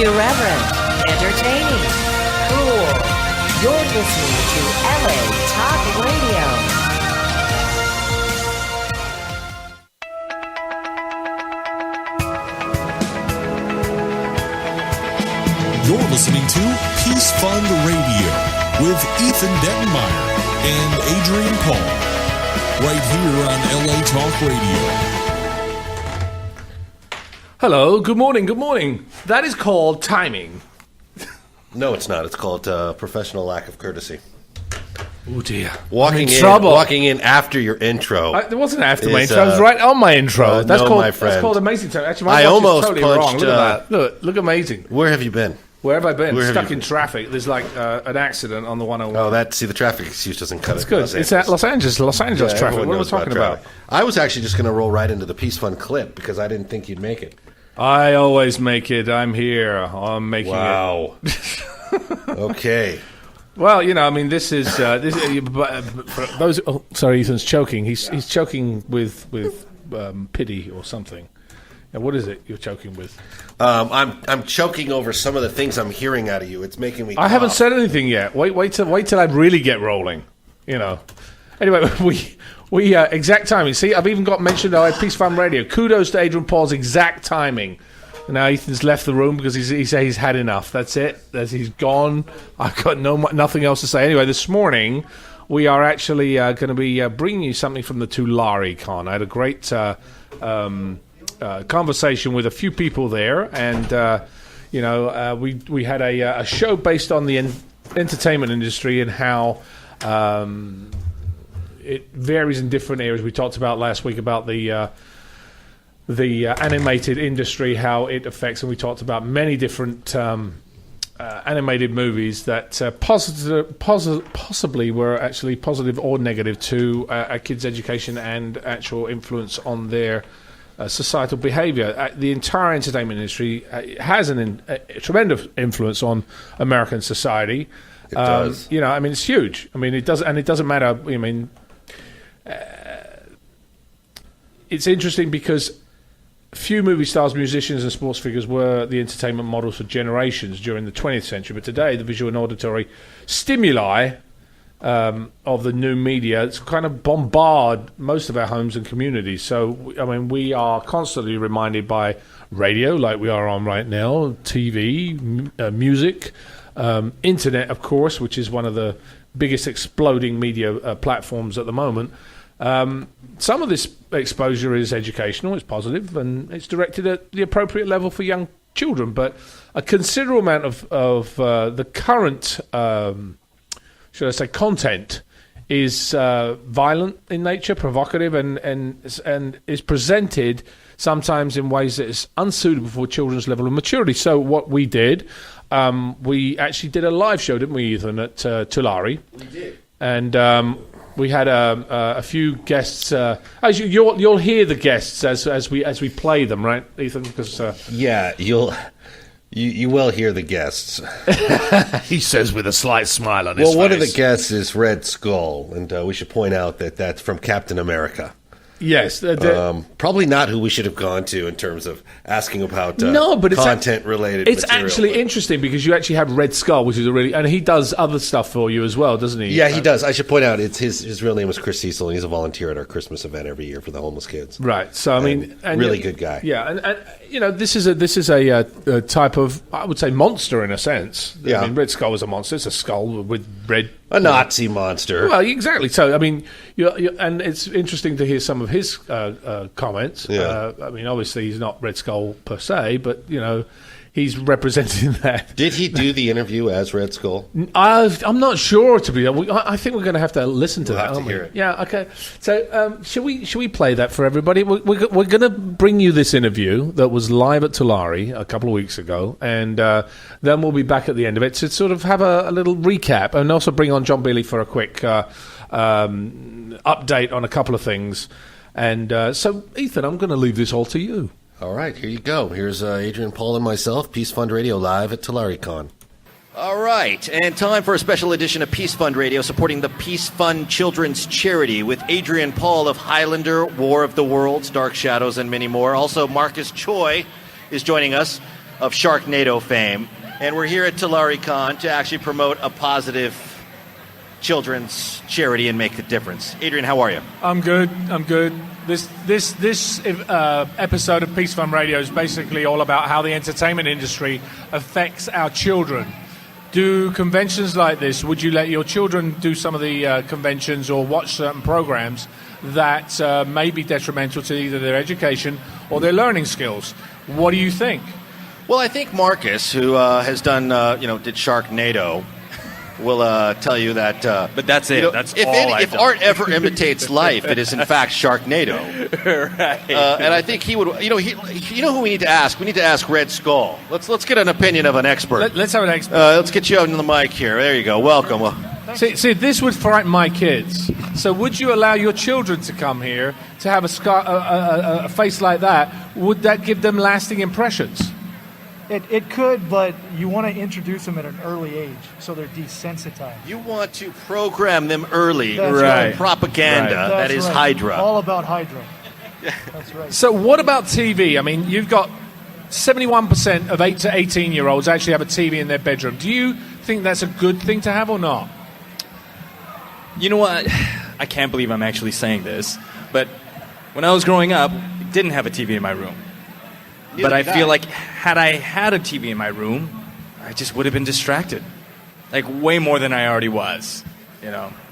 Irreverent, entertaining, cool. You're listening to LA Talk Radio. You're listening to Peace Fund Radio with Ethan Dettenmaier and Adrian Paul, right here on LA Talk Radio. Hello, good morning. That is called timing. No, it's not. It's called professional lack of courtesy. Oh dear. Walking in after your intro. It wasn't after my intro. I was right on my intro. That's called amazing time. Actually, my watch is totally wrong. Look at that. Look amazing. Where have you been? Where have I been? Stuck in traffic. There's like an accident on the 101. Oh, the traffic excuse doesn't cut it. It's good. It's at Los Angeles traffic. What are we talking about? I was actually just going to roll right into the Peace Fund clip because I didn't think you'd make it. I always make it. I'm here. I'm making it. Wow. Okay. Well, this is for those. Oh, sorry, Ethan's choking. He's choking with pity or something. Now, what is it you're choking with? I'm choking over some of the things I'm hearing out of you. It's making me cough. I haven't said anything yet. Wait till I really get rolling. Anyway, we exact timing. See, I've even got mentioned at Peace Fund Radio. Kudos to Adrian Paul's exact timing. Now Ethan's left the room because he's had enough. That's it. He's gone. I've got nothing else to say. Anyway, this morning we are actually going to be bringing you something from the Tulare Con. I had a great conversation with a few people there, and we had a show based on the entertainment industry and how it varies in different areas. We talked about last week about the animated industry, how it affects, and we talked about many different animated movies that possibly were actually positive or negative to a kid's education and actual influence on their societal behavior. The entire entertainment industry has a tremendous influence on American society. It does. It's huge. It doesn't matter. It's interesting because few movie stars, musicians, and sports figures were the entertainment models for generations during the 20th century. But today, the visual and auditory stimuli of the new media, it's kind of bombard most of our homes and communities. So, we are constantly reminded by radio, like we are on right now, TV, music, internet, of course, which is one of the biggest exploding media platforms at the moment. Some of this exposure is educational, it's positive, and it's directed at the appropriate level for young children. But a considerable amount of the current, should I say, content is violent in nature, provocative, and is presented sometimes in ways that is unsuitable for children's level of maturity. So what we did, we actually did a live show, didn't we, Ethan, at Tulare? We did. And we had a few guests. As you'll hear the guests as we play them, right, Ethan? Because you will hear the guests. He says with a slight smile on his face. Well, one of the guests is Red Skull, and we should point out that that's from Captain America. Yes. Probably not who we should have gone to in terms of asking about content-related It's material, actually interesting because you actually have Red Skull, which is and he does other stuff for you as well, doesn't he? Yeah, he does. I should point out, it's his real name is Chris Cecil, and he's a volunteer at our Christmas event every year for the homeless kids. Right. So, really good guy. Yeah, and this is a type of, I would say, monster in a sense. Yeah. Red Skull is a monster. It's a skull with red... A Nazi monster. Well, exactly. So, and it's interesting to hear some of his comments. Yeah. Obviously, he's not Red Skull per se, but, he's representing that. Did he do the interview as Red Skull? I'm not sure, to be honest. I think we're going to have to listen to that, aren't we? Hear it. Yeah, okay. So, should we play that for everybody? We're going to bring you this interview that was live at Tulare a couple of weeks ago, and then we'll be back at the end of it to sort of have a little recap, and also bring on John Bealey for a quick update on a couple of things. And so, Ethan, I'm going to leave this all to you. All right, here you go. Here's Adrian, Paul, and myself, Peace Fund Radio, live at Tulare Con. All right, and time for a special edition of Peace Fund Radio, supporting the Peace Fund Children's Charity with Adrian Paul of Highlander, War of the Worlds, Dark Shadows, and many more. Also, Marcus Choi is joining us of Sharknado fame. And we're here at Tulare Con to actually promote a positive children's charity and make the difference. Adrian, how are you? I'm good. This episode of Peace Fund Radio is basically all about how the entertainment industry affects our children. Do conventions like this, would you let your children do some of the conventions or watch certain programs that may be detrimental to either their education or their learning skills? What do you think? Well, I think Marcus, who has done, did Sharknado, will tell you that. But that's it. That's if art ever imitates life, it is in fact Sharknado. Right. And I think he would. You know who we need to ask? We need to ask Red Skull. Let's get an opinion of an expert. Let's have an expert. Let's get you on the mic here. There you go. Welcome. See, this would frighten my kids. So, would you allow your children to come here to have a face like that? Would that give them lasting impressions? It could, but you want to introduce them at an early age so they're desensitized. You want to program them early. That's right. Propaganda. Right. That is right. Hydra. All about Hydra. That's right. So what about TV? I mean, you've got 71% of 8 to 18-year-olds actually have a TV in their bedroom. Do you think that's a good thing to have or not? You know what? I can't believe I'm actually saying this, but when I was growing up, I didn't have a TV in my room. But I feel like had I had a TV in my room, I just would have been distracted. Like way more than I already was,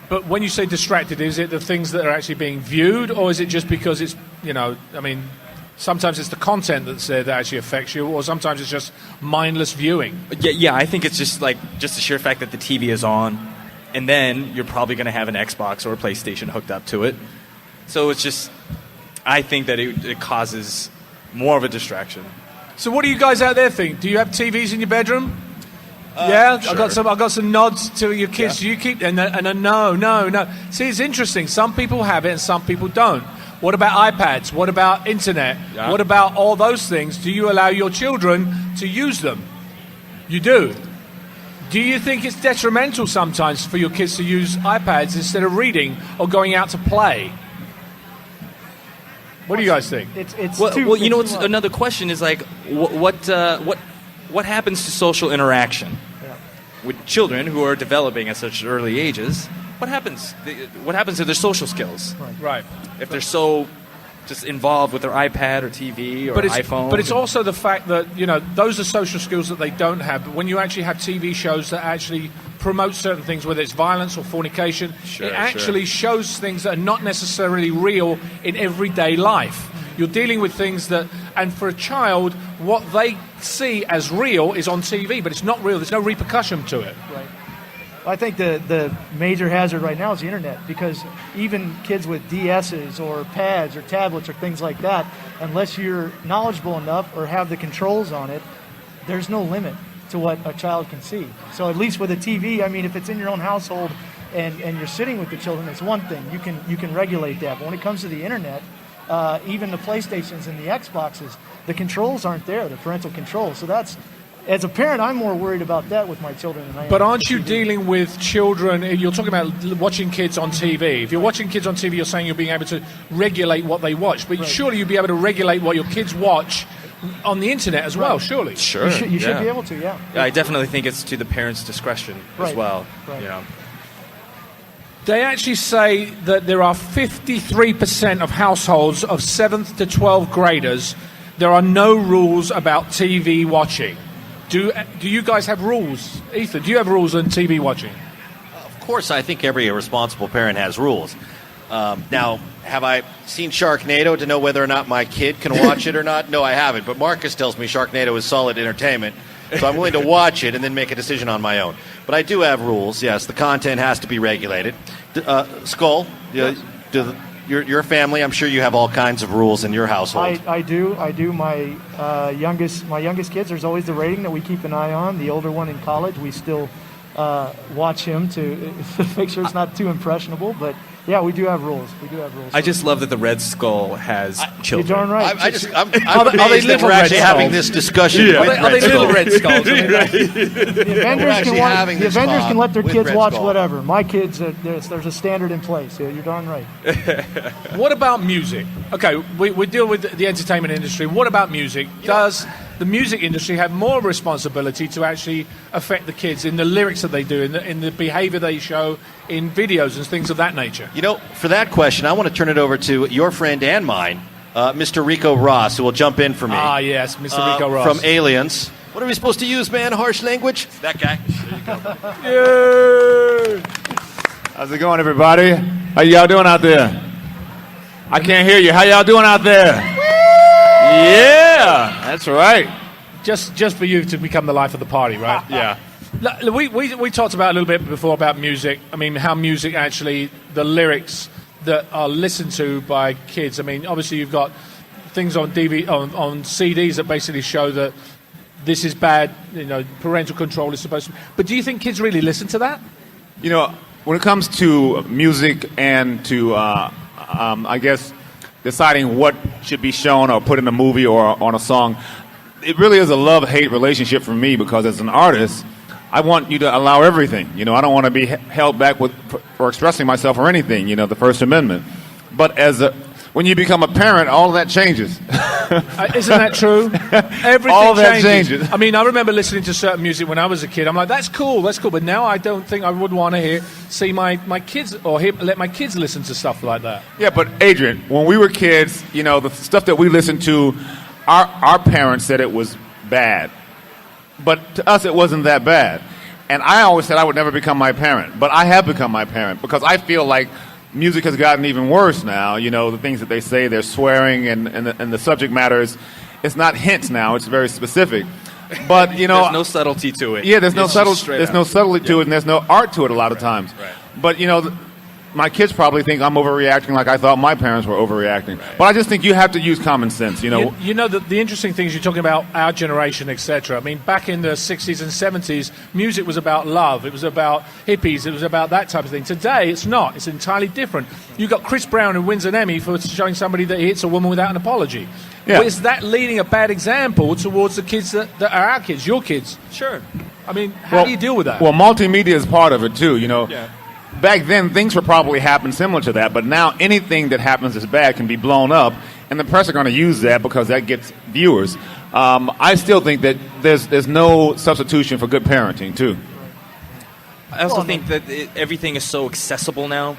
But when you say distracted, is it the things that are actually being viewed, or is it just because it's, sometimes it's the content that's there that actually affects you, or sometimes it's just mindless viewing? Yeah, I think it's just the sheer fact that the TV is on, and then you're probably going to have an Xbox or a PlayStation hooked up to it. So it's just, I think that it causes more of a distraction. So what do you guys out there think? Do you have TVs in your bedroom? Yeah, sure. I got some nods to your kids. Yeah. Do you keep and a no. See, it's interesting. Some people have it and some people don't. What about iPads? What about internet? Yeah. What about all those things? Do you allow your children to use them? You do. Do you think it's detrimental sometimes for your kids to use iPads instead of reading or going out to play? What do you guys think? Another question is what happens to social interaction with children who are developing at such early ages? What happens? What happens to their social skills? Right. If they're so just involved with their iPad or TV or iPhone. But it's also the fact that, those are social skills that they don't have. But when you actually have TV shows that actually promote certain things, whether it's violence or fornication, it actually shows things that are not necessarily real in everyday life. You're dealing with things that, and for a child, what they see as real is on TV, but it's not real. There's no repercussion to it. Right. I think the major hazard right now is the internet, because even kids with DSs or pads or tablets or things like that, unless you're knowledgeable enough or have the controls on it, there's no limit to what a child can see. So at least with a TV, if it's in your own household and you're sitting with the children, it's one thing. You can regulate that. But when it comes to the internet, even the PlayStations and the Xboxes, the controls aren't there, the parental controls. So that's, as a parent, I'm more worried about that with my children than I am. But aren't you dealing with children? You're talking about watching kids on TV. If you're watching kids on TV, you're saying you're being able to regulate what they watch. But surely you'd be able to regulate what your kids watch on the internet as well, surely. Sure. You should be able to, yeah. I definitely think it's to the parents' discretion as well. Right. They actually say that there are 53% of households of 7th to 12th graders, there are no rules about TV watching. Do you guys have rules? Ethan, do you have rules on TV watching? Of course, I think every responsible parent has rules. Now, have I seen Sharknado to know whether or not my kid can watch it or not? No, I haven't. But Marcus tells me Sharknado is solid entertainment, so I'm willing to watch it and then make a decision on my own. But I do have rules, yes. The content has to be regulated. Skull, your family, I'm sure you have all kinds of rules in your household. I do. My youngest kids, there's always the rating that we keep an eye on. The older one in college, we still watch him to make sure it's not too impressionable, but yeah, we do have rules. I just love that the Red Skull has children. You're darn right. I'm amazed that we're actually having this discussion with Are they little Red Skulls? The Avengers can let their kids watch whatever. My kids, there's a standard in place. Yeah, you're darn right. What about music? Okay, we deal with the entertainment industry. What about music? Does the music industry have more responsibility to actually affect the kids in the lyrics that they do, in the behavior they show in videos and things of that nature? You know, for that question, I want to turn it over to your friend and mine, Mr. Ricco Ross, who will jump in for me. Ah, yes, Mr. Ricco Ross. From Aliens. What are we supposed to use, man? Harsh language? That guy. Yeah. How's it going, everybody? How y'all doing out there? I can't hear you. How y'all doing out there? Yeah, that's right. Just for you to become the life of the party, right? Yeah. We talked about a little bit before about music. I mean, how music actually, the lyrics that are listened to by kids. I mean, obviously you've got things on on CDs that basically show that this is bad. You know, parental control is supposed to. But do you think kids really listen to that? You know, when it comes to music and to, I guess, deciding what should be shown or put in a movie or on a song, it really is a love-hate relationship for me, because as an artist, I want you to allow everything. You know, I don't want to be held back for expressing myself or anything, you know, the First Amendment. But when you become a parent, all of that changes. Isn't that true? Everything all of that changes. I mean, I remember listening to certain music when I was a kid. I'm like, that's cool. But now I don't think I would want to see my kids or let my kids listen to stuff like that. Yeah, but Adrian, when we were kids, you know, the stuff that we listened to, our parents said it was bad. But to us, it wasn't that bad. And I always said I would never become my parent. But I have become my parent, because I feel like music has gotten even worse now. You know, the things that they say, they're swearing, and the subject matter it's not hints now, it's very specific. But, you know, there's no subtlety to it. Yeah, there's no subtlety to it, and there's no art to it a lot of times. Right. But, you know, my kids probably think I'm overreacting like I thought my parents were overreacting. Right. But I just think you have to use common sense, you know. You know, the interesting things you're talking about, our generation, etc. I mean, back in the 60s and 70s, music was about love. It was about hippies. It was about that type of thing. Today, it's not. It's entirely different. You've got Chris Brown, who wins an Emmy for showing somebody that he hits a woman without an apology. Yeah. Well, is that leading a bad example towards the kids that are our kids, your kids? Sure. I mean, how do you deal with that? Well, multimedia is part of it, too, you know. Yeah. Back then, things would probably happen similar to that, but now anything that happens that's bad can be blown up, and the press are going to use that because that gets viewers. I still think that there's no substitution for good parenting, too. I also think that everything is so accessible now,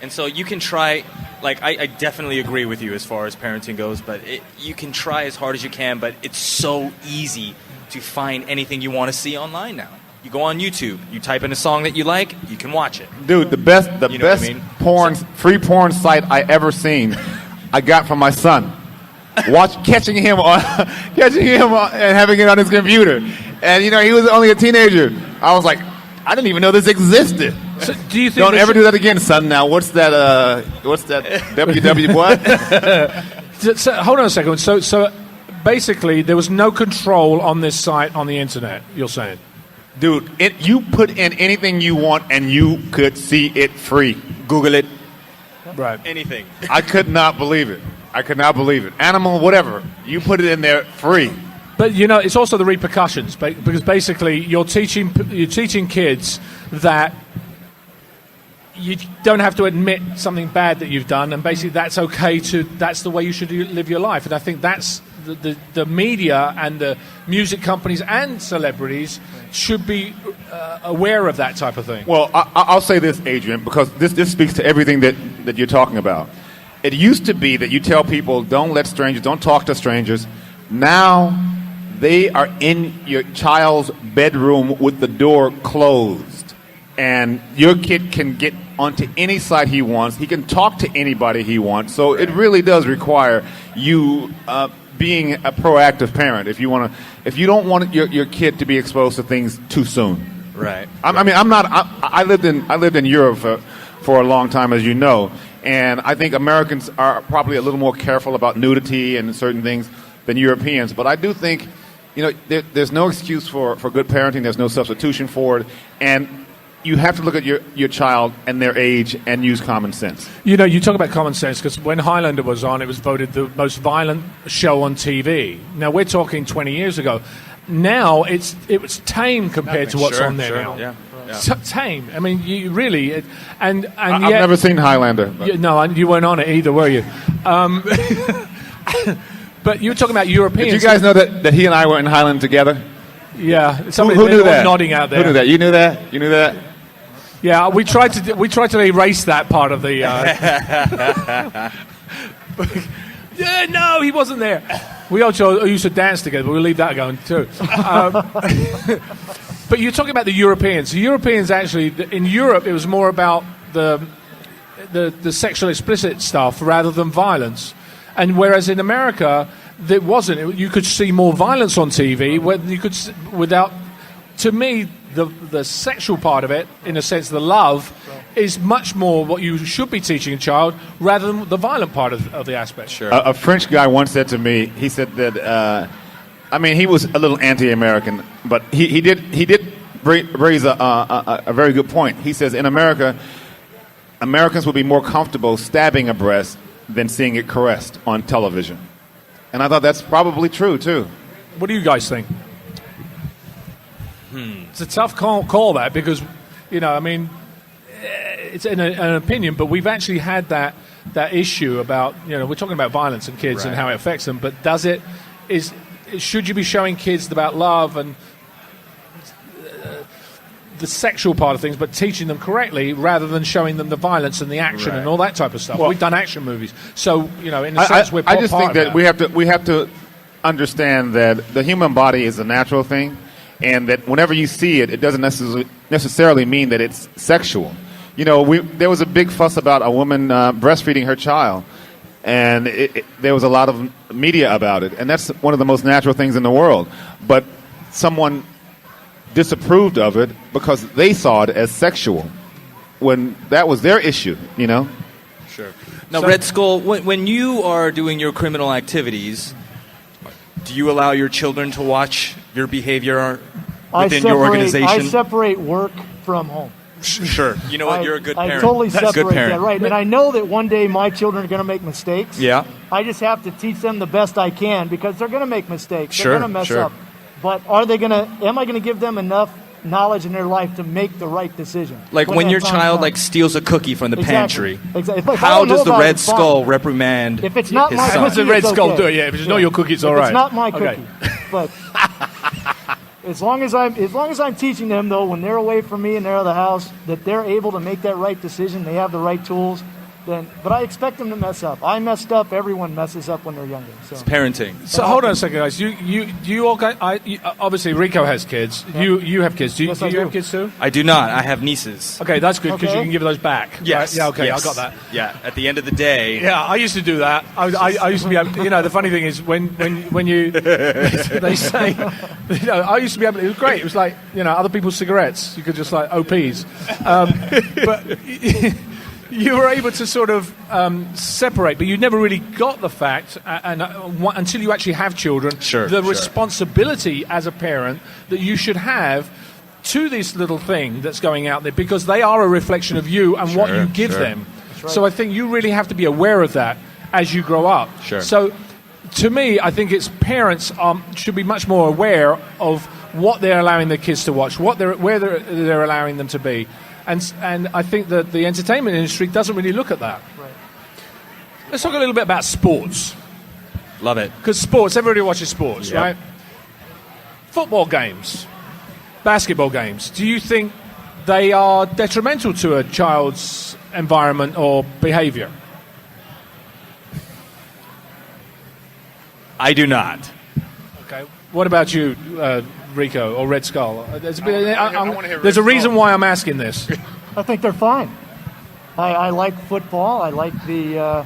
and so you can try. Like, I definitely agree with you as far as parenting goes, but you can try as hard as you can, but it's so easy to find anything you want to see online now. You go on YouTube, you type in a song that you like, you can watch it. Dude, the best free porn site I ever seen, I got from my son. Catching him and having it on his computer. And, you know, he was only a teenager. I was like, I didn't even know this existed. So do you think Don't ever do that again, son. Now, what's that WW what? So, hold on a second. So basically, there was no control on this site on the internet, you're saying? Dude, you put in anything you want and you could see it free. Google it. Right. Anything. I could not believe it. Animal, whatever. You put it in there free. But, you know, it's also the repercussions, because basically you're teaching kids that you don't have to admit something bad that you've done, and basically that's the way you should live your life. And I think that's the media and the music companies and celebrities should be aware of that type of thing. Well, I'll say this, Adrian, because this speaks to everything that you're talking about. It used to be that you tell people, don't talk to strangers. Now they are in your child's bedroom with the door closed. And your kid can get onto any site he wants. He can talk to anybody he wants. So it really does require you being a proactive parent if you don't want your kid to be exposed to things too soon. Right. I lived in Europe for a long time, as you know, and I think Americans are probably a little more careful about nudity and certain things than Europeans. But I do think, you know, there's no excuse for good parenting. There's no substitution for it, and you have to look at your child and their age and use common sense. You know, you talk about common sense because when Highlander was on, it was voted the most violent show on TV. Now, we're talking 20 years ago. Now, it was tame compared to what's on there now. Yeah. So tame. I mean, you really... and I've never seen Highlander. No, you weren't on it either, were you? But you were talking about Europeans. Did you guys know that he and I were in Highland together? Yeah. Somebody Who knew that? Nodding out there. Who knew that? You knew that? You knew that? Yeah, we tried to erase that part of the. Yeah, no, he wasn't there. We also used to dance together, but we'll leave that going too. But you're talking about the Europeans. The Europeans actually, in Europe, it was more about the sexual explicit stuff rather than violence. And whereas in America, there wasn't. You could see more violence on TV. You could, without, to me, the sexual part of it, in a sense, the love, is much more what you should be teaching a child rather than the violent part of the aspect. Sure. A French guy once said to me, he said that, he was a little anti-American, but he did raise a very good point. He says, in America, Americans would be more comfortable stabbing a breast than seeing it caressed on television. And I thought that's probably true, too. What do you guys think? It's a tough call that, because, it's an opinion, but we've actually had that issue about, we're talking about violence in kids and how it affects them, but should you be showing kids about love and the sexual part of things, but teaching them correctly rather than showing them the violence and the action and all that type of stuff? Well, we've done action movies, so in a sense we're part of that. I just think that we have to understand that the human body is a natural thing, and that whenever you see it, it doesn't necessarily mean that it's sexual. There was a big fuss about a woman breastfeeding her child, and there was a lot of media about it, and that's one of the most natural things in the world. But someone disapproved of it because they saw it as sexual when that was their issue, Sure. Now, Red Skull, when you are doing your criminal activities, do you allow your children to watch your behavior within your organization? I separate work from home. Sure. You know what? You're a good parent. I totally That's separate good parent. that, right. And I know that one day my children are going to make mistakes. Yeah. I just have to teach them the best I can, because they're going to make mistakes. Sure, They're going to mess up. But am I going to give them enough knowledge in their life to make the right decision? Like when your child steals a cookie from the pantry. Exactly. How does the Red Skull reprimand if it's not his my son? cookie, What's the Red it's Skull okay. do? Yeah, if it's not your cookie, it's all right. It's not my cookie. But as long as I'm teaching them, though, when they're away from me and they're out of the house, that they're able to make that right decision, they have the right tools. But I expect them to mess up. I messed up. Everyone messes up when they're younger. So. It's parenting. So hold on a second, guys. You all guys, obviously Ricco has kids. Yeah. You have kids. Do you have kids too? I do not. I have nieces. Okay, that's good, because you can give those back. Yes. Right? Yeah. Okay, yes. I got that. Yeah. At the end of the day. Yeah, I used to do that. I used to be able. The funny thing is when you they say, I used to be able. It was great. It was like other people's cigarettes. You could just like OPs, but. You were able to sort of separate, but you never really got the fact, until you actually have children, responsibility as a parent that you should have to this little thing that's going out there, because they are a reflection of you and what you give them. Right. So I think you really have to be aware of that as you grow up. Sure. So to me, I think it's parents should be much more aware of what they're allowing their kids to watch, where they're allowing them to be. And I think that the entertainment industry doesn't really look at that. Right. Let's talk a little bit about sports. Love it. Because everybody watches sports, right? Football games, basketball games. Do you think they are detrimental to a child's environment or behavior? I do not. Okay. What about you, Ricco or Red Skull? There's a reason Skull. why I'm asking this. I think they're fine. I like football. I like the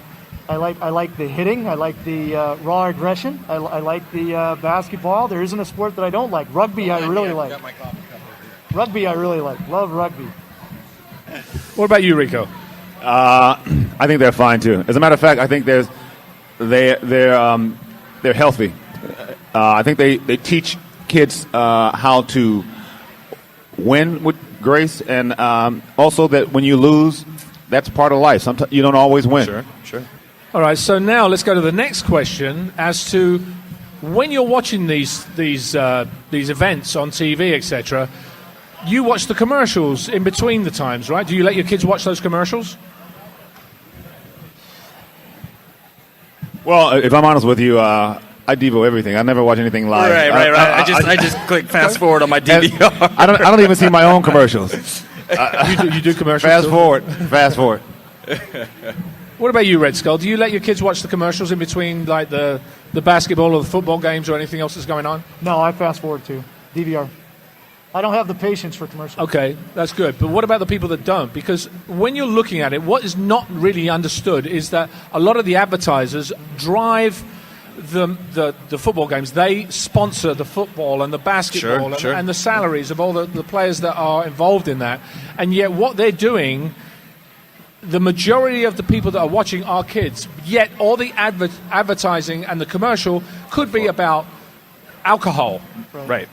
hitting. I like the raw aggression. I like the basketball. There isn't a sport that I don't like. Rugby, I really like. Rugby, I really like. Love rugby. What about you, Ricco? I think they're fine too. As a matter of fact, I think they're healthy. I think they teach kids how to win with grace, and also that when you lose, that's part of life. Sometimes you don't always win. Sure. All right, so now let's go to the next question as to when you're watching these events on TV, etc. You watch the commercials in between the times, right? Do you let your kids watch those commercials? Well, if I'm honest with you, I Devo everything. I never watch anything live. Right. I just click fast forward on my DVR. I don't even see my own commercials. You do commercials? Fast forward. What about you, Red Skull? Do you let your kids watch the commercials in between, like the basketball or the football games or anything else that's going on? No, I fast forward too. DVR. I don't have the patience for commercials. Okay, that's good. But what about the people that don't? Because when you're looking at it, what is not really understood is that a lot of the advertisers drive the football games. They sponsor the football and the basketball and the salaries of all the players that are involved in that. And yet what they're doing, the majority of the people that are watching are kids. Yet all the advertising and the commercial could be about alcohol. Right.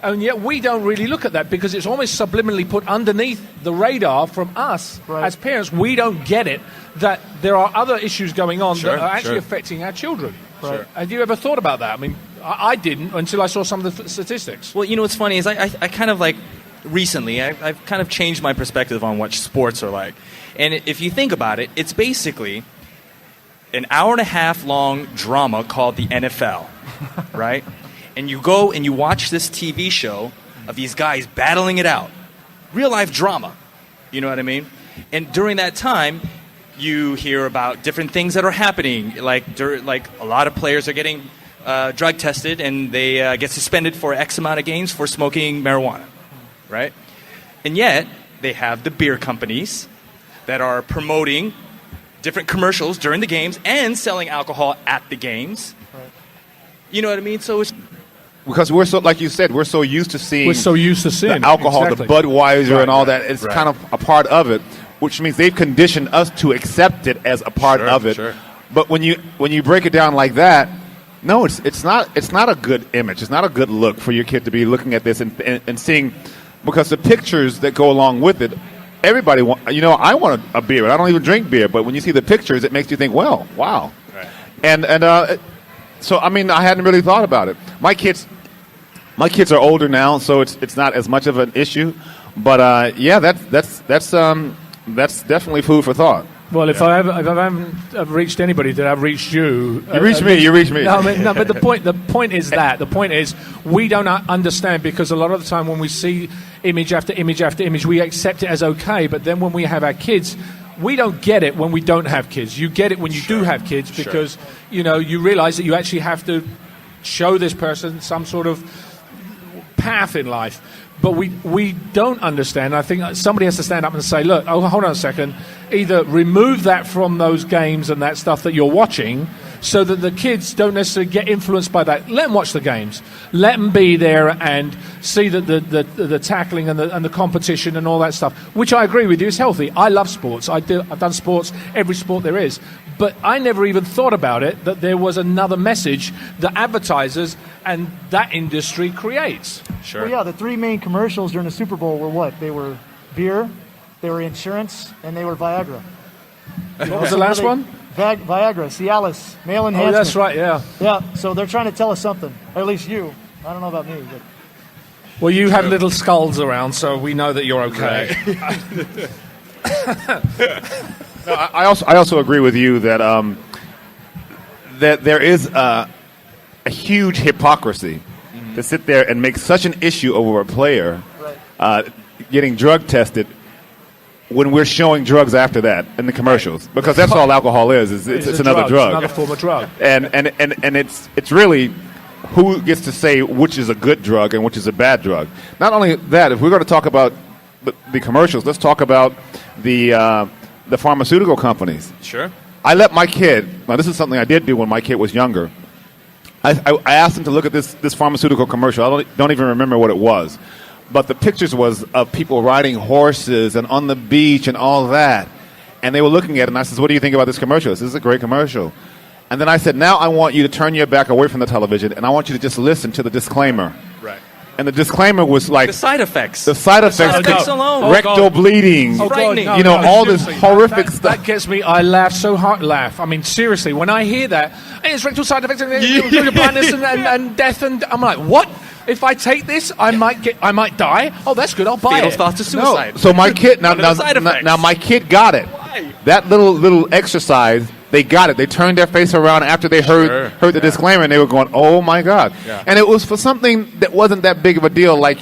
And yet we don't really look at that because it's almost subliminally put underneath the radar from us as parents. We don't get it that there are other issues going on that are actually affecting our children. Sure. Have you ever thought about that? I mean, I didn't until I saw some of the statistics. Well, what's funny is I kind of like recently I've kind of changed my perspective on what sports are like. And if you think about it, it's basically an hour-and-a-half long drama called the NFL, right? And you go and you watch this TV show of these guys battling it out. Real-life drama. You know what I mean? And during that time, you hear about different things that are happening. Like a lot of players are getting drug tested, and they get suspended for X amount of games for smoking marijuana, right? And yet, they have the beer companies that are promoting different commercials during the games and selling alcohol at the games. Right. You know what I mean? So it's... Because we're so, like you said, we're so used to seeing the alcohol, exactly. the Budweiser and all that. It's kind of a part of it, which means they've conditioned us to accept it as a part of it. Sure. But when you break it down like that, no, it's not a good image. It's not a good look for your kid to be looking at this and seeing, because the pictures that go along with it, everybody I want a beer. I don't even drink beer, but when you see the pictures, it makes you think, well, wow. Right. And so I mean, I hadn't really thought about it. My kids are older now, so it's not as much of an issue. But that's definitely food for thought. Well, if I haven't reached anybody, then I've reached you. You reached me. You reached me. No, but the point is that the point is we don't understand, because a lot of the time when we see image after image after image, we accept it as okay. But then when we have our kids, we don't get it when we don't have kids. You get it when you do have kids, because you realize that you actually have to show this person some sort of path in life. But we don't understand. I think somebody has to stand up and say, look, hold on a second. Either remove that from those games and that stuff that you're watching, so that the kids don't necessarily get influenced by that. Let them watch the games. Let them be there and see the tackling and the competition and all that stuff, which I agree with you is healthy. I love sports. I've done sports, every sport there is. But I never even thought about it, that there was another message that advertisers and that industry creates. Sure. Well, yeah, the three main commercials during the Super Bowl were what? They were beer, they were insurance, and they were Viagra. What was the last one? Viagra, Cialis, male enhancement. Oh, that's right, yeah. Yeah, so they're trying to tell us something. Or at least you. I don't know about me. But. Well, you have little skulls around, so we know that you're okay. No, I also agree with you that that there is a huge hypocrisy to sit there and make such an issue over a player getting drug tested when we're showing drugs after that in the commercials, because that's all alcohol is. It's another drug. It's another form of drug. And it's really who gets to say which is a good drug and which is a bad drug. Not only that, if we're going to talk about the commercials, let's talk about the pharmaceutical companies. Sure. I let my kid. Now, this is something I did do when my kid was younger. I asked him to look at this pharmaceutical commercial. I don't even remember what it was. But the pictures was of people riding horses and on the beach and all that. And they were looking at it, and I said, what do you think about this commercial? This is a great commercial. And then I said, now I want you to turn your back away from the television, and I want you to just listen to the disclaimer. Right. And the disclaimer was like... The side effects. The side effects alone. Rectal bleeding. Frightening. All this horrific stuff. That gets me, I laugh so hard. I mean, seriously, when I hear that, it's rectal side effects and blindness and death, and I'm like, what? If I take this, I might die. Oh, that's good. I'll buy Fatal it. thoughts of suicide. No. So my kid now my kid got it. Why? That little exercise they got it. They turned their face around after they heard the disclaimer, and they were going, "Oh my God!" Yeah. And it was for something that wasn't that big of a deal, like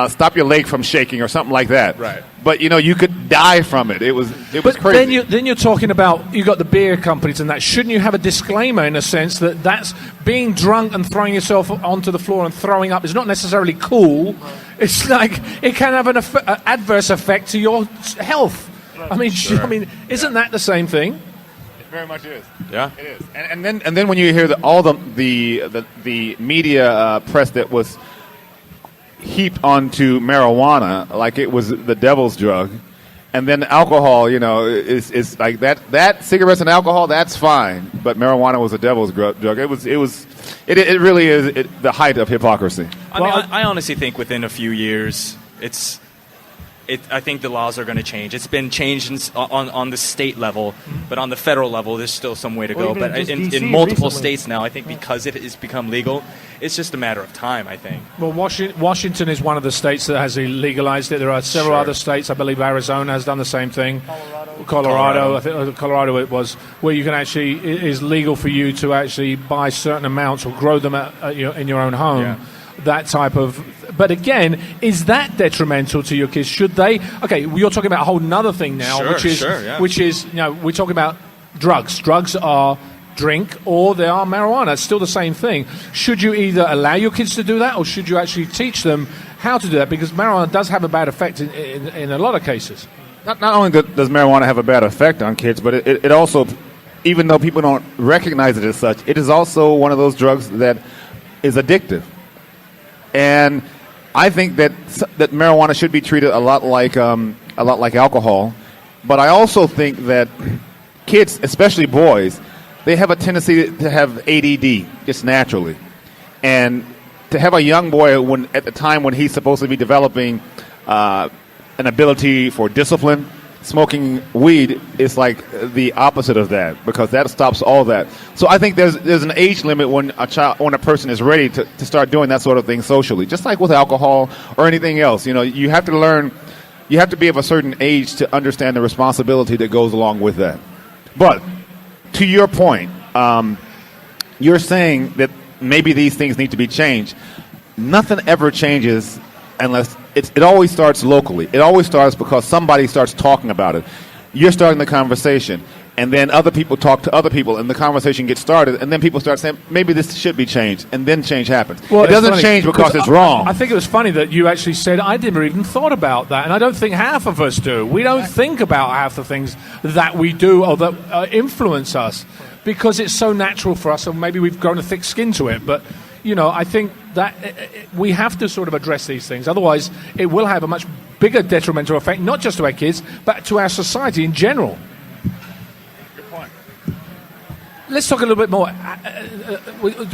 stop your leg from shaking or something like that. Right. But you could die from it. It was crazy. Then you're talking about you got the beer companies and that. Shouldn't you have a disclaimer in a sense that that's being drunk and throwing yourself onto the floor and throwing up is not necessarily cool. It's like it can have an adverse effect to your health. I mean, isn't that the same thing? It very much is. Yeah, it is. And then when you hear all the media press that was heaped onto marijuana like it was the devil's drug, and then alcohol, is like that cigarettes and alcohol, that's fine, but marijuana was a devil's drug. It really is the height of hypocrisy. I honestly think within a few years, I think the laws are going to change. It's been changed on the state level, but on the federal level, there's still some way to go. But in multiple states now, I think because it has become legal, it's just a matter of time, I think. Well, Washington is one of the states that has legalized it. There are several other states. I believe Arizona has done the same thing. Colorado, I think Colorado it was, where you can actually, it is legal for you to actually buy certain amounts or grow them in your own home. Yeah. That type of, but again, is that detrimental to your kids? Should they? Okay, you're talking about a whole nother thing now, which is we're talking about drugs. Drugs are drink or they are marijuana. It's still the same thing. Should you either allow your kids to do that, or should you actually teach them how to do that? Because marijuana does have a bad effect in a lot of cases. Not only does marijuana have a bad effect on kids, but it also, even though people don't recognize it as such, it is also one of those drugs that is addictive. And I think that marijuana should be treated a lot like alcohol, but I also think that kids, especially boys, they have a tendency to have ADD just naturally, and to have a young boy at the time when he's supposed to be developing an ability for discipline. Smoking weed is like the opposite of that, because that stops all that. So I think there's an age limit when a person is ready to start doing that sort of thing socially, just like with alcohol or anything else. You have to learn, you have to be of a certain age to understand the responsibility that goes along with that. But to your point, you're saying that maybe these things need to be changed. Nothing ever changes unless it always starts locally. It always starts because somebody starts talking about it. You're starting the conversation, and then other people talk to other people, and the conversation gets started, and then people start saying, maybe this should be changed, and then change happens. Well, it doesn't change because it's wrong. I think it was funny that you actually said, I never even thought about that, and I don't think half of us do. We don't think about half the things that we do or that influence us, because it's so natural for us, or maybe we've grown a thick skin to it, but I think that we have to sort of address these things. Otherwise, it will have a much bigger detrimental effect, not just to our kids, but to our society in general. Good point. Let's talk a little bit more.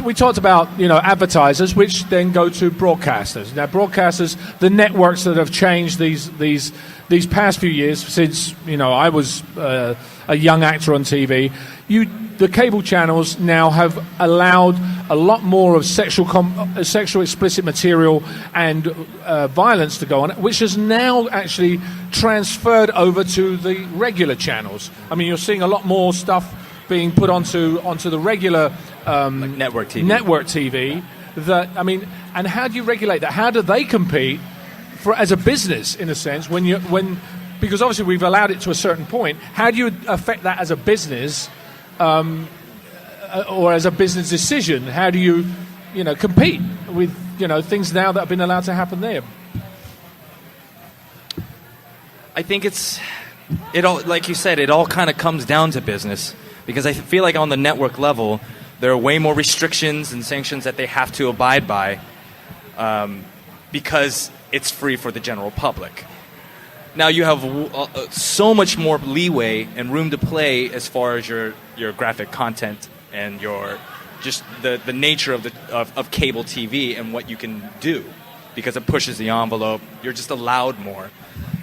We talked about, advertisers, which then go to broadcasters. Now, broadcasters, the networks that have changed these past few years since, I was a young actor on TV. The cable channels now have allowed a lot more of sexual explicit material and violence to go on, which has now actually transferred over to the regular channels. I mean, you're seeing a lot more stuff being put onto the regular like network TV. Network TV. And how do you regulate that? How do they compete as a business, in a sense, because obviously we've allowed it to a certain point? How do you affect that as a business? Or as a business decision, how do you, compete with, things now that have been allowed to happen there? I think it all, like you said, it all kind of comes down to business, because I feel like on the network level, there are way more restrictions and sanctions that they have to abide by, because it's free for the general public. Now you have so much more leeway and room to play as far as your graphic content and your just the nature of cable TV and what you can do, because it pushes the envelope. You're just allowed more.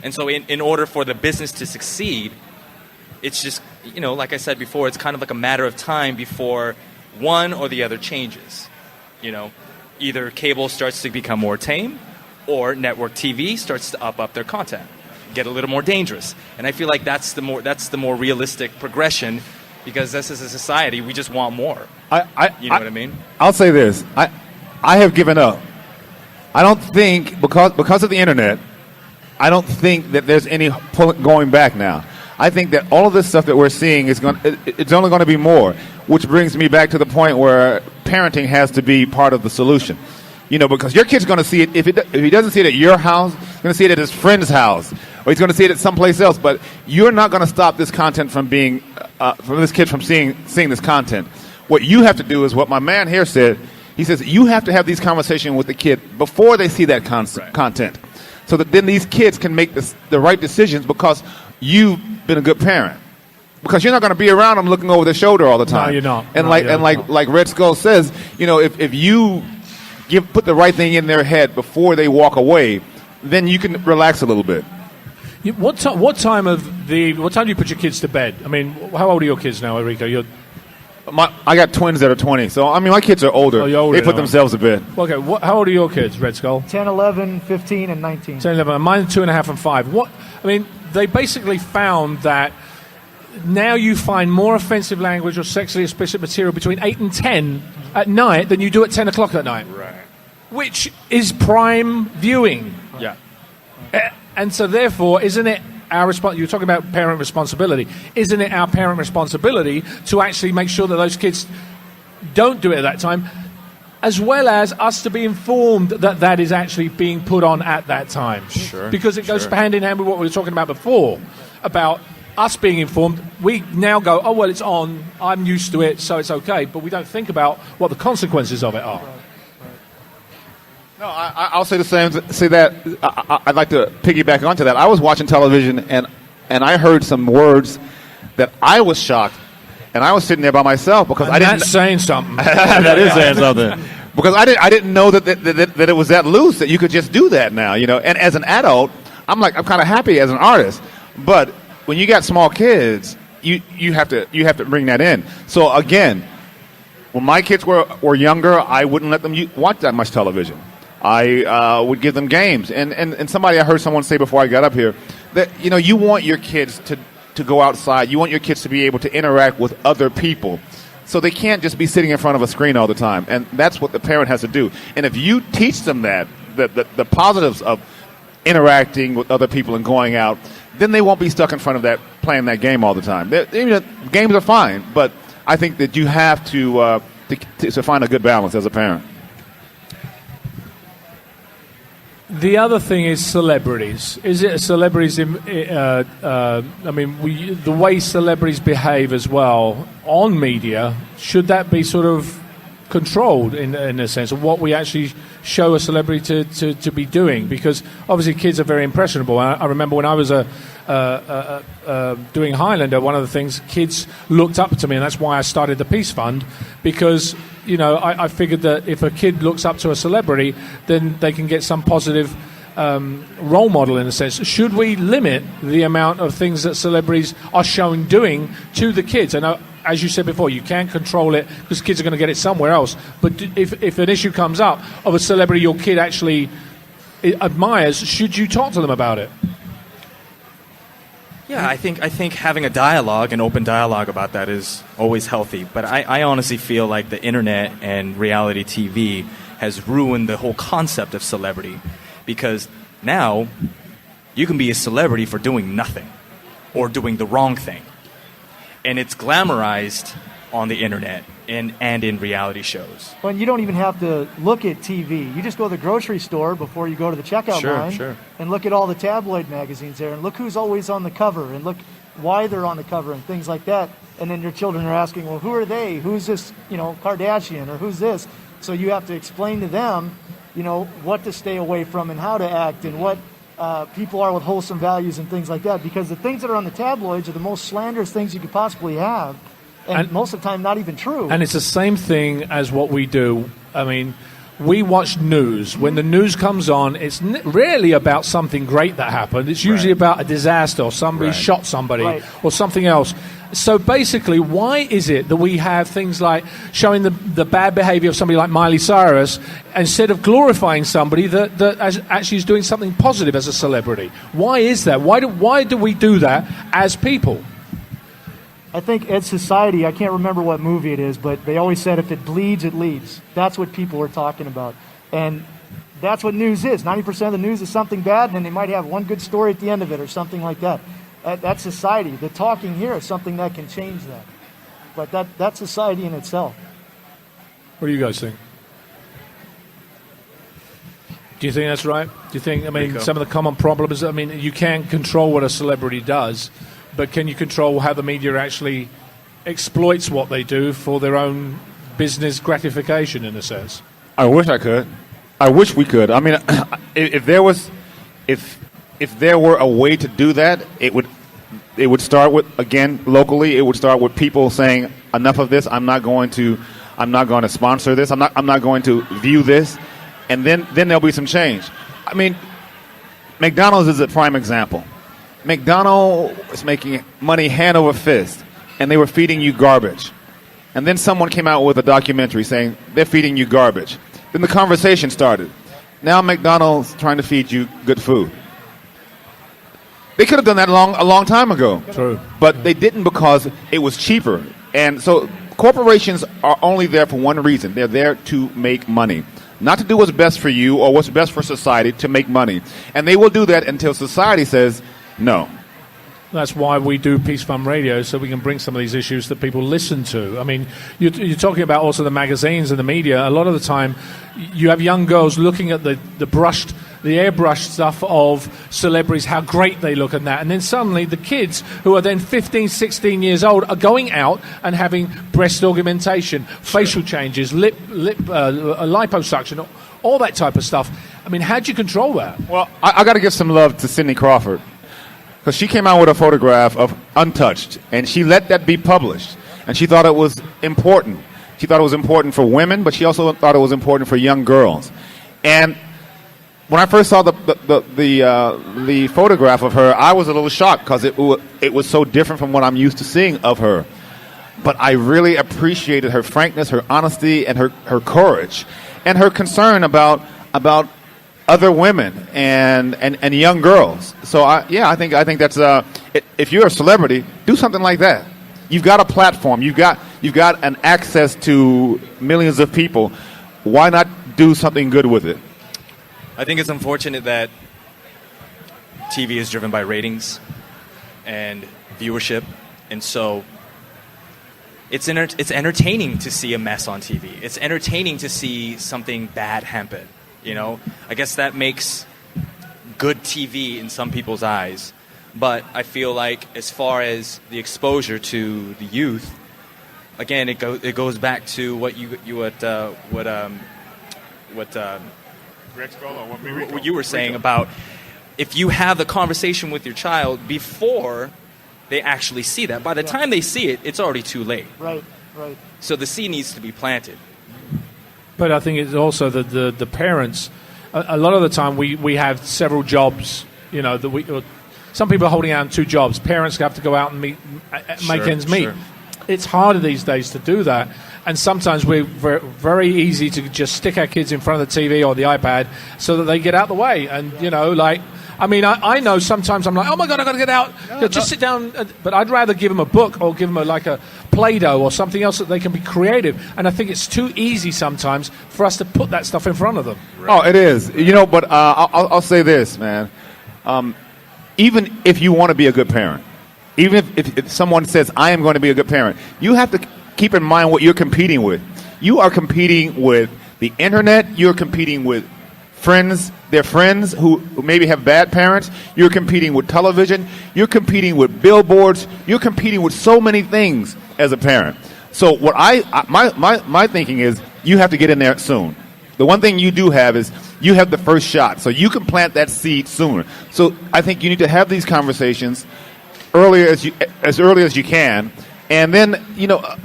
And so in order for the business to succeed, it's just, like I said before, it's kind of like a matter of time before one or the other changes. Either cable starts to become more tame, or network TV starts to up their content, get a little more dangerous. And I feel like that's the more realistic progression because this is a society, we just want more. You know what I mean? I'll say this. I have given up. I don't think, because of the internet, I don't think that there's any going back now. I think that all of this stuff that we're seeing it's only going to be more, which brings me back to the point where parenting has to be part of the solution. You know, because your kid's going to see it, if he doesn't see it at your house, he's going to see it at his friend's house, or he's going to see it at someplace else. But you're not going to stop this content from being, from this kid from seeing this content. What you have to do is what my man here said. He says you have to have these conversations with the kid before they see that content, so that then these kids can make the right decisions because you've been a good parent. Because you're not going to be around them looking over their shoulder all the time. No, you're not. And No, like Red Skull says, you know, if you put the right thing in their head before they walk away, then you can relax a little bit. What time do you put your kids to bed? I mean, how old are your kids now, Ricco? I got twins that are 20, so I mean my kids are older. Oh, you're older. They put themselves to bed. Okay, how old are your kids, Red Skull? 10, 11, 15, and 19. 10, 11. Mine 2.5 and 5. I mean, they basically found that now you find more offensive language or sexually explicit material between 8 and 10 at night than you do at 10 o'clock at night. Right. Which is prime viewing. Yeah. And so therefore, isn't it our responsibility? You're talking about parent responsibility. Isn't it our parent responsibility to actually make sure that those kids don't do it at that time, as well as us to be informed that that is actually being put on at that time? Sure. Because it goes hand in hand with what we were talking about before, about us being informed. We now go, oh, well, it's on, I'm used to it, so it's okay. But we don't think about what the consequences of it are. No, I'll say the same. Say that I'd like to piggyback onto that. I was watching television and I heard some words that I was shocked, and I was sitting there by myself because I didn't. That's saying something. That is saying something. Because I didn't know that it was that loose that you could just do that now. You know, and as an adult, I'm kind of happy as an artist, but when you got small kids, you have to bring that in. So again, when my kids were younger, I wouldn't let them watch that much television. I would give them games. And somebody, I heard someone say before I got up here, that, you know, you want your kids to go outside. You want your kids to be able to interact with other people. So they can't just be sitting in front of a screen all the time. And that's what the parent has to do. And if you teach them the positives of interacting with other people and going out, then they won't be stuck in front of that, playing that game all the time. Games are fine, but I think that you have to find a good balance as a parent. The other thing is celebrities. Is it celebrities? The way celebrities behave as well on media, should that be sort of controlled in a sense of what we actually show a celebrity to be doing? Because obviously kids are very impressionable. I remember when I was doing Highlander, one of the things kids looked up to me, and that's why I started the Peace Fund, because I figured that if a kid looks up to a celebrity, then they can get some positive role model in a sense. Should we limit the amount of things that celebrities are shown doing to the kids? I know, as you said before, you can't control it because kids are going to get it somewhere else. But if an issue comes up of a celebrity your kid actually admires, should you talk to them about it? Yeah, I think having an open dialogue about that is always healthy. But I honestly feel like the internet and reality TV has ruined the whole concept of celebrity, because now you can be a celebrity for doing nothing or doing the wrong thing, and it's glamorized on the internet and in reality shows. Well, and you don't even have to look at TV. You just go to the grocery store before you go to the checkout line and look at all the tabloid magazines there and look who's always on the cover and look why they're on the cover and things like that. And then your children are asking, well, who are they? Who's this, Kardashian, or who's this? So you have to explain to them, what to stay away from and how to act and what people are with wholesome values and things like that. Because the things that are on the tabloids are the most slanderous things you could possibly have. And most of the time, not even true. And it's the same thing as what we do. I mean, we watch news. When the news comes on, it's rarely about something great that happened. It's usually about a disaster or somebody shot somebody or something else. So basically, why is it that we have things like showing the bad behavior of somebody like Miley Cyrus instead of glorifying somebody that actually is doing something positive as a celebrity? Why is that? Why do we do that as people? I think as society, I can't remember what movie it is, but they always said if it bleeds, it leads. That's what people are talking about. And that's what news is. 90% of the news is something bad, and then they might have one good story at the end of it or something like that. That's society. The talking here is something that can change that. But that's society in itself. What do you guys think? Do you think that's right? Do you think, Ricco. some of the common problems, you can't control what a celebrity does, but can you control how the media actually exploits what they do for their own business gratification, in a sense? I wish I could. I wish we could. I mean, if there were a way to do that, it would start with, again, locally. It would start with people saying, enough of this. I'm not going to sponsor this. I'm not going to view this. And then there'll be some change. I mean, McDonald's is a prime example. McDonald's was making money hand over fist, and they were feeding you garbage. And then someone came out with a documentary saying they're feeding you garbage. Then the conversation started. Now McDonald's trying to feed you good food. They could have done that a long time ago. True. But they didn't because it was cheaper. And so corporations are only there for one reason. They're there to make money. Not to do what's best for you or what's best for society, to make money. And they will do that until society says no. That's why we do Peace Fun Radio, so we can bring some of these issues that people listen to. I mean, you're talking about also the magazines and the media. A lot of the time, you have young girls looking at the airbrushed stuff of celebrities, how great they look and that. And then suddenly the kids, who are then 15, 16 years old, are going out and having breast augmentation, facial changes, lip liposuction, all that type of stuff. I mean, how do you control that? Well, I got to give some love to Cindy Crawford, because she came out with a photograph of Untouched, and she let that be published. And she thought it was important. She thought it was important for women, but she also thought it was important for young girls. And when I first saw the photograph of her, I was a little shocked because it was so different from what I'm used to seeing of her. But I really appreciated her frankness, her honesty, and her courage, and her concern about other women and young girls. So I think that's if you're a celebrity, do something like that. You've got a platform. You've got an access to millions of people. Why not do something good with it? I think it's unfortunate that TV is driven by ratings and viewership, and so it's entertaining to see a mess on TV. It's entertaining to see something bad happen. I guess that makes good TV in some people's eyes. But I feel like as far as the exposure to the youth, again, it goes back to what you were saying about if you have the conversation with your child before they actually see that. By the time they see it, it's already too late. Right. So the seed needs to be planted. But I think it's also that the parents, a lot of the time we have several jobs, some people are holding out on two jobs. Parents have to go out and make ends meet. Sure. It's harder these days to do that. And sometimes we're very easy to just stick our kids in front of the TV or the iPad so that they get out the way. And, I know sometimes I'm like, oh, my God, I've got to get out. Just sit down. But I'd rather give them a book or give them a Play-Doh or something else that they can be creative. And I think it's too easy sometimes for us to put that stuff in front of them. Right. Oh, it is. But I'll say this, man. Even if you want to be a good parent, even if someone says, I am going to be a good parent, you have to keep in mind what you're competing with. You are competing with the internet. You're competing with their friends who maybe have bad parents. You're competing with television. You're competing with billboards. You're competing with so many things as a parent. So what my thinking is, you have to get in there soon. The one thing you do have is you have the first shot, so you can plant that seed sooner. So I think you need to have these conversations as early as you can. And then,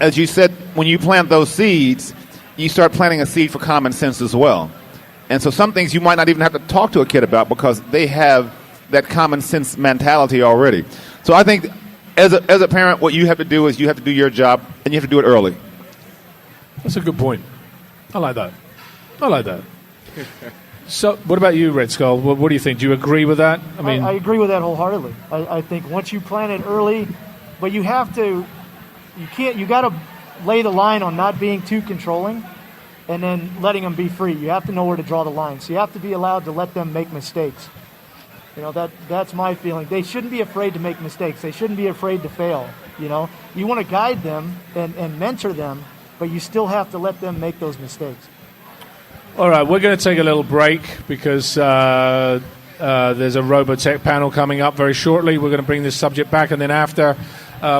as you said, when you plant those seeds, you start planting a seed for common sense as well. And so some things you might not even have to talk to a kid about because they have that common sense mentality already. So I think as a parent, what you have to do is you have to do your job, and you have to do it early. That's a good point. I like that. So what about you, Red Skull? What do you think? Do you agree with that? I agree with that wholeheartedly. I think once you plant it early, but you have to You got to lay the line on not being too controlling and then letting them be free. You have to know where to draw the line. So you have to be allowed to let them make mistakes. That's my feeling. They shouldn't be afraid to make mistakes. They shouldn't be afraid to fail. You want to guide them and mentor them, but you still have to let them make those mistakes. All right, we're going to take a little break because there's a Robotech panel coming up very shortly. We're going to bring this subject back, and then after,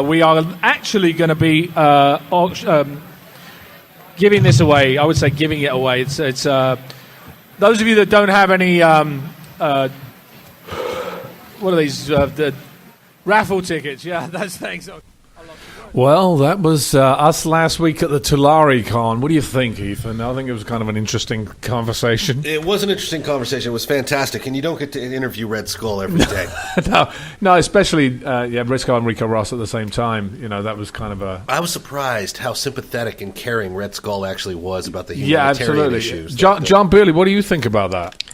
we are actually going to be giving this away. I would say giving it away. It's those of you that don't have any what are these? The raffle tickets. Yeah, those things. Well, that was us last week at the Tulare Con. What do you think, Ethan? I think it was kind of an interesting conversation. It was an interesting conversation. It was fantastic. And you don't get to interview Red Skull every day. No, especially Red Skull and Ricco Ross at the same time. That was kind of a... I was surprised how sympathetic and caring Red Skull actually was about the humanitarian issues. John Burley, what do you think about that?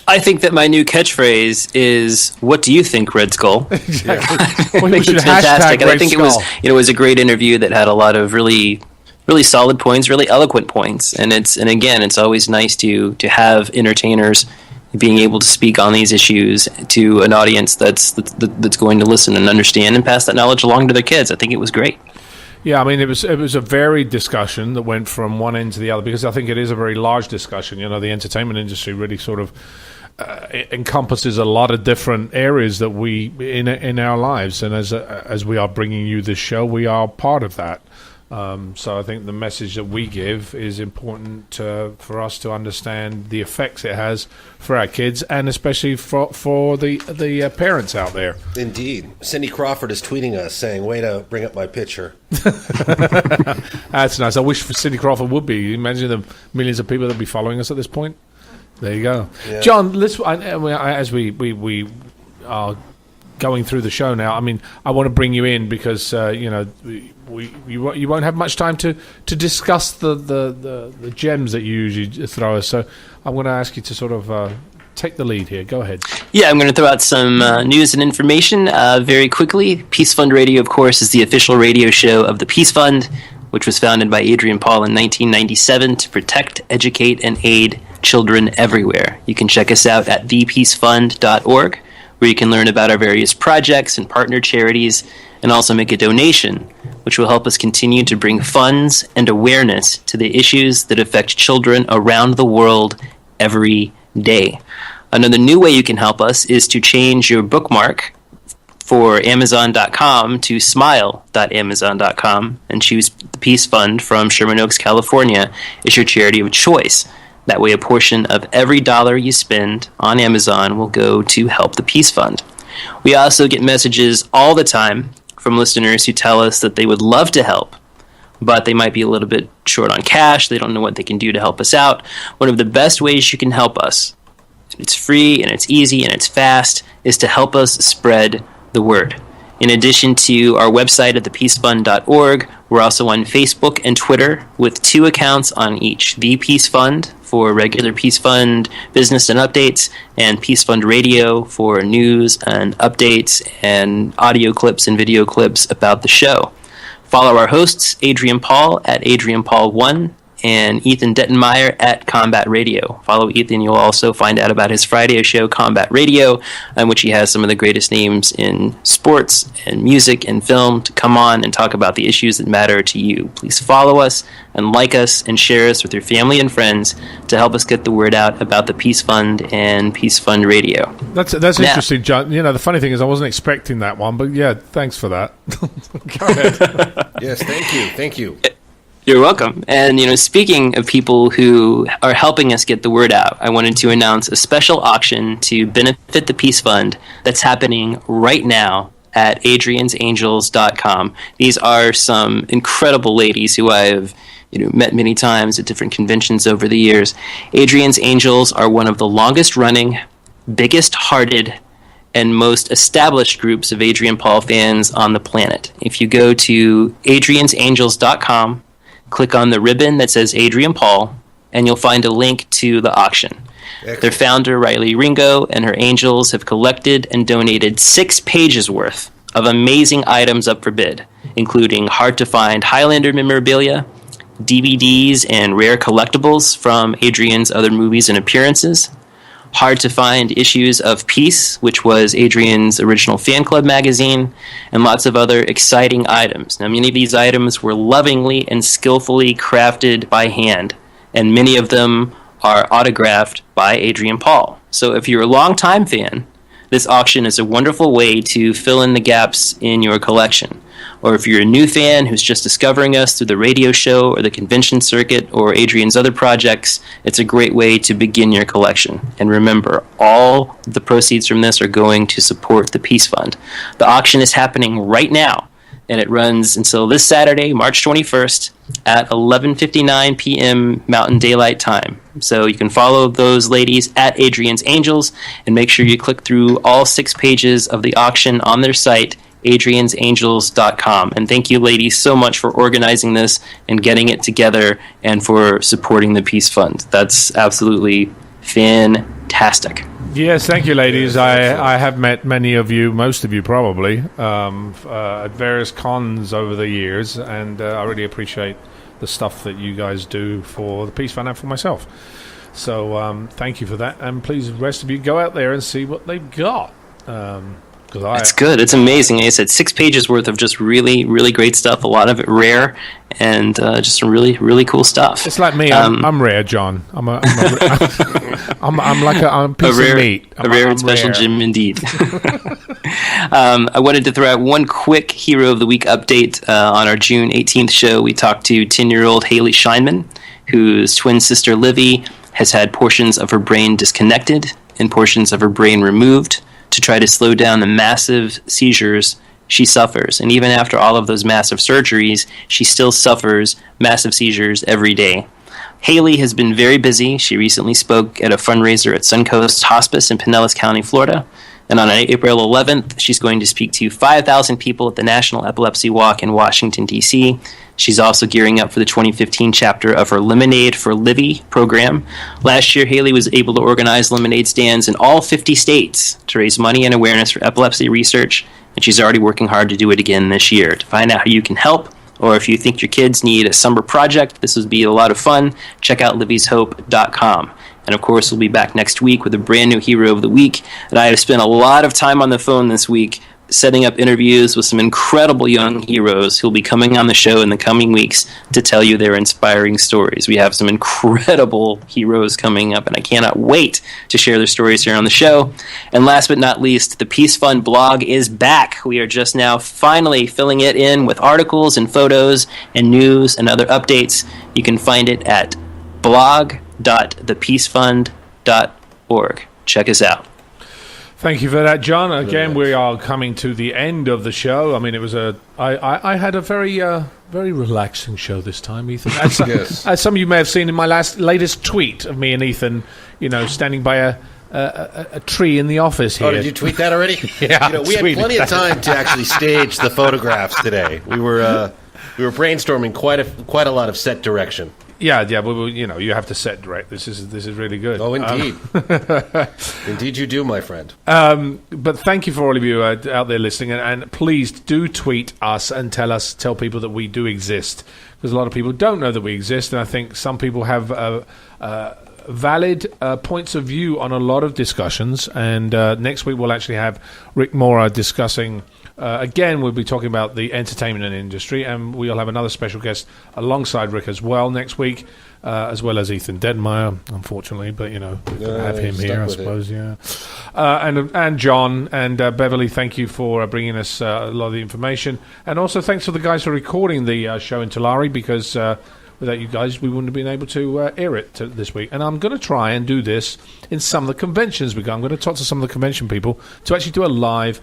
I think that my new catchphrase is, "What do you think, Red Skull?" Exactly. I think it's fantastic, and I think it was a great interview that had a lot of really, really solid points, really eloquent points, and again, it's always nice to have entertainers being able to speak on these issues to an audience that's going to listen and understand and pass that knowledge along to their kids. I think it was great. Yeah, I mean, it was a varied discussion that went from one end to the other because I think it is a very large discussion. The entertainment industry really sort of encompasses a lot of different areas that we in our lives, and as we are bringing you this show, we are part of that. So I think the message that we give is important for us to understand the effects it has for our kids, and especially for the parents out there. Indeed. Cindy Crawford is tweeting us saying, "Way to bring up my picture." That's nice. I wish Cindy Crawford would be. Imagine the millions of people that would be following us at this point. There you go. Yeah. John, as we are going through the show now, I mean, I want to bring you in because you won't have much time to discuss the gems that you usually throw us. So I'm going to ask you to sort of take the lead here. Go ahead. Yeah, I'm going to throw out some news and information very quickly. Peace Fund Radio, of course, is the official radio show of the Peace Fund, which was founded by Adrian Paul in 1997 to protect, educate, and aid children everywhere. You can check us out at thepeacefund.org, where you can learn about our various projects and partner charities, and also make a donation, which will help us continue to bring funds and awareness to the issues that affect children around the world every day. Another new way you can help us is to change your bookmark for Amazon.com to smile.amazon.com and choose the Peace Fund from Sherman Oaks, California as your charity of choice. That way a portion of every dollar you spend on Amazon will go to help the Peace Fund. We also get messages all the time from listeners who tell us that they would love to help, but they might be a little bit short on cash. They don't know what they can do to help us out. One of the best ways you can help us, and it's free and it's easy and it's fast, is to help us spread the word. In addition to our website at thepeacefund.org, we're also on Facebook and Twitter with 2 accounts on each. The Peace Fund for regular Peace Fund business and updates, and Peace Fund Radio for news and updates and audio clips and video clips about the show. Follow our hosts, Adrian Paul at AdrianPaul1 and Ethan Dettenmaier at Combat Radio. Follow Ethan, you'll also find out about his Friday show, Combat Radio, in which he has some of the greatest names in sports and music and film to come on and talk about the issues that matter to you. Please follow us and like us and share us with your family and friends to help us get the word out about the Peace Fund and Peace Fund Radio. That's interesting, John. The funny thing is I wasn't expecting that one, but yeah, thanks for that. Go ahead. Yes, thank you. You're welcome. And, speaking of people who are helping us get the word out, I wanted to announce a special auction to benefit the Peace Fund that's happening right now at adriansangels.com. These are some incredible ladies who I have met many times at different conventions over the years. Adrian's Angels are one of the longest running, biggest hearted, and most established groups of Adrian Paul fans on the planet. If you go to adriansangels.com, click on the ribbon that says Adrian Paul, and you'll find a link to the auction. Excellent. Their founder, Riley Ringo, and her angels have collected and donated 6 pages worth of amazing items up for bid. including hard-to-find Highlander memorabilia, DVDs and rare collectibles from Adrian's other movies and appearances, hard-to-find issues of Peace, which was Adrian's original fan club magazine, and lots of other exciting items. Now, many of these items were lovingly and skillfully crafted by hand, and many of them are autographed by Adrian Paul. So if you're a longtime fan, this auction is a wonderful way to fill in the gaps in your collection. Or if you're a new fan who's just discovering us through the radio show or the convention circuit or Adrian's other projects, it's a great way to begin your collection. And remember, all the proceeds from this are going to support the Peace Fund. The auction is happening right now, and it runs until this Saturday, March 21st at 11:59 p.m. Mountain Daylight Time. So you can follow those ladies at Adrian's Angels and make sure you click through all 6 pages of the auction on their site, adriansangels.com. And thank you, ladies, so much for organizing this and getting it together and for supporting the Peace Fund. That's absolutely fantastic. Yes, thank you, ladies. I have met many of you, most of you probably, at various cons over the years, and I really appreciate the stuff that you guys do for the Peace Fund and for myself. So thank you for that, and please, the rest of you, go out there and see what they've got. It's good. It's amazing. Like I said, 6 pages worth of just really, really great stuff. A lot of it rare, and just some really, really cool stuff. It's like me. I'm rare, John. I'm like a piece of meat. A rare and special gem indeed. I wanted to throw out one quick Hero of the Week update. On our June 18th show, we talked to 10-year-old Haley Scheinman, whose twin sister Livy has had portions of her brain disconnected and portions of her brain removed to try to slow down the massive seizures she suffers. And even after all of those massive surgeries, she still suffers massive seizures every day. Haley has been very busy. She recently spoke at a fundraiser at Suncoast Hospice in Pinellas County, Florida. And on April 11th, she's going to speak to 5,000 people at the National Epilepsy Walk in Washington, D.C. She's also gearing up for the 2015 chapter of her Lemonade for Livy program. Last year, Haley was able to organize lemonade stands in all 50 states to raise money and awareness for epilepsy research, and she's already working hard to do it again this year. To find out how you can help, or if you think your kids need a summer project, this would be a lot of fun, check out livyshope.com. And of course, we'll be back next week with a brand new Hero of the Week. And I have spent a lot of time on the phone this week setting up interviews with some incredible young heroes who'll be coming on the show in the coming weeks to tell you their inspiring stories. We have some incredible heroes coming up, and I cannot wait to share their stories here on the show. And last but not least, the Peace Fund blog is back. We are just now finally filling it in with articles and photos and news and other updates. You can find it at blog.thepeacefund.org. Check us out. Thank you for that, John. Again, we are coming to the end of the show. I mean, it was I had a very very relaxing show this time, Ethan. As some of you may have seen in my latest tweet of me and Ethan, standing by a tree in the office here. Oh, did you tweet that already? Yeah, we had plenty of time to actually stage the photographs today. We were brainstorming quite a lot of set direction. Yeah, but you have to set direct. This is really good. Oh, indeed, indeed you do, my friend. But thank you for all of you out there listening, and please do tweet us and tell people that we do exist, because a lot of people don't know that we exist, and I think some people have valid points of view on a lot of discussions. And next week we'll actually have Rick Mora discussing. Again, we'll be talking about the entertainment industry, and we'll have another special guest alongside Rick as well next week, as well as Ethan Dettenmaier, unfortunately, but we're going to have him here, I suppose. And John and Beverly, thank you for bringing us a lot of the information, and also thanks to the guys for recording the show in Tulare, because without you guys, we wouldn't have been able to air it this week. And I'm going to try and do this in some of the conventions we go. I'm going to talk to some of the convention people to actually do a live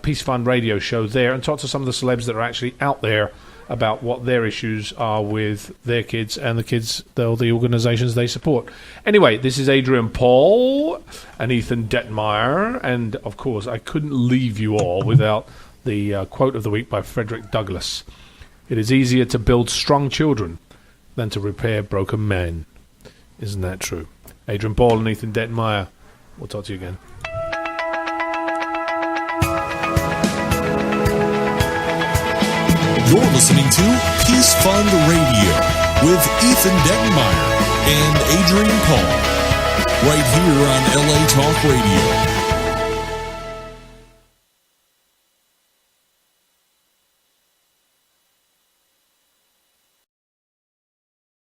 Peace Fund radio show there and talk to some of the celebs that are actually out there about what their issues are with their kids and the kids, the organizations they support. Anyway, this is Adrian Paul and Ethan Dettenmaier, and of course I couldn't leave you all without the quote of the week by Frederick Douglass. It is easier to build strong children than to repair broken men. Isn't that true? Adrian Paul and Ethan Dettenmaier. We'll talk to you again. You're listening to Peace Fund Radio with Ethan Dettenmaier and Adrian Paul, right here on LA Talk Radio.